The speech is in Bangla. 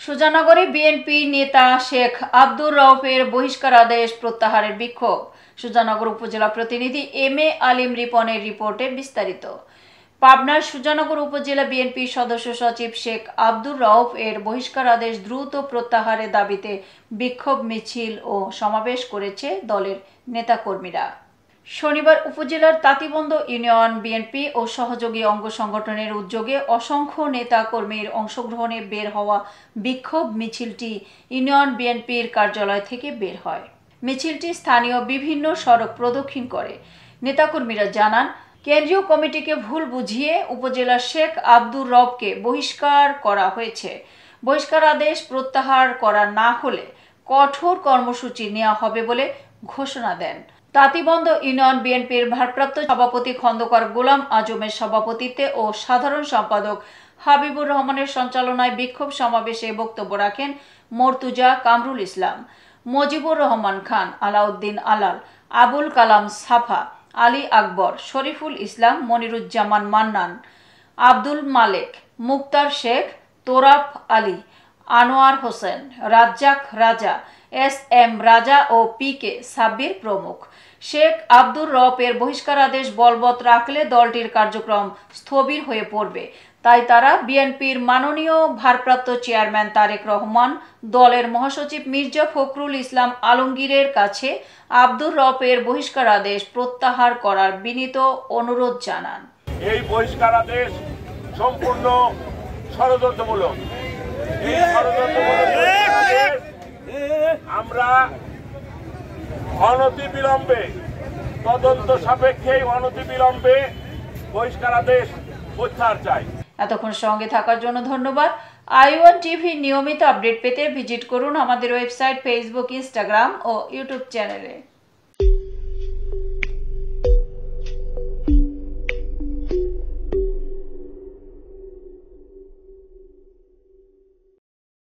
সুজানগরে বিএনপি নেতা শেখ আব্দুর রউফের বহিষ্কার আদেশ প্রত্যাহারের বিক্ষোভ। সুজানগর উপজেলা প্রতিনিধি এম.এ. আলিম রিপনের রিপোর্টে বিস্তারিত। পাবনার সুজানগর উপজেলা বিএনপি সদস্য সচিব শেখ আব্দুর রউফ এর বহিষ্কার আদেশ দ্রুত প্রত্যাহারের দাবিতে বিক্ষোভ মিছিল ও সমাবেশ করেছে দলের নেতাকর্মীরা। শনিবার উপজেলার তাঁতিবন্ধ ইউনিয়ন বিএনপি ও সহযোগী অঙ্গ সংগঠনের উদ্যোগে অসংখ্য নেতা কর্মীর অংশগ্রহণে বের হওয়া বিক্ষোভ মিছিলটি ইউনিয়ন বিএনপির কার্যালয় থেকে বের হয়। মিছিলটি স্থানীয় বিভিন্ন সড়ক প্রদক্ষিণ করে। নেতাকর্মীরা জানান, কেন্দ্রীয় কমিটিকে ভুল বুঝিয়ে উপজেলা শেখ আব্দুর রউফকে বহিষ্কার করা হয়েছে। বহিষ্কার আদেশ প্রত্যাহার করা না হলে কঠোর কর্মসূচি নেওয়া হবে বলে ঘোষণা দেন। তাঁতিবন্ধ ইউনিয়ন বিএনপির ভারপ্রাপ্ত সভাপতি খন্দকার গোলাম আজমের সভাপতিত্বে ও সাধারণ সম্পাদক হাবিবুর রহমানের সঞ্চালনায় বিক্ষোভ সমাবেশে বক্তব্য রাখেন মর্তুজা কামরুল ইসলাম, মজিবুর রহমান খান, আলাউদ্দিন আলাল, আবুল কালাম সাফা, আলী আকবর, শরীফুল ইসলাম, মনিরুজ্জামান মান্নান, আব্দুল মালেক, মুক্তার শেখ, তোরাফ আলী, আনোয়ার হোসেন, রাজ্জাক রাজা, এস.এম. রাজা ও পি.কে. সাব্বির প্রমুখ। শেখ আব্দুর রউফের বহিষ্কার আদেশ বলবৎ রাখলে দলটির কার্যক্রম স্থবির হয়ে পড়বে। তাই তারা বিএনপির মাননীয় ভারপ্রাপ্ত চেয়ারম্যান তারেক রহমান, দলের মহাসচিব মির্জা ফখরুল ইসলাম আলমগীরের কাছে আব্দুর রউফের বহিষ্কার আদেশ প্রত্যাহার করার বিনীত অনুরোধ জানান। এই বহিষ্কার আদেশ সম্পূর্ণ ষড়যন্ত্রমূলক। আমরা অনতিবিলম্বে তদন্ত সাপেক্ষে অনতিবিলম্বে বহিষ্কার আদেশ প্রত্যাহার চাই। এতক্ষণ সঙ্গে থাকার জন্য ধন্যবাদ। i1 টিভি নিয়মিত আপডেট পেতে ভিজিট করুন আমাদের ওয়েবসাইট, ফেসবুক, ইনস্টাগ্রাম ও ইউটিউব চ্যানেলে।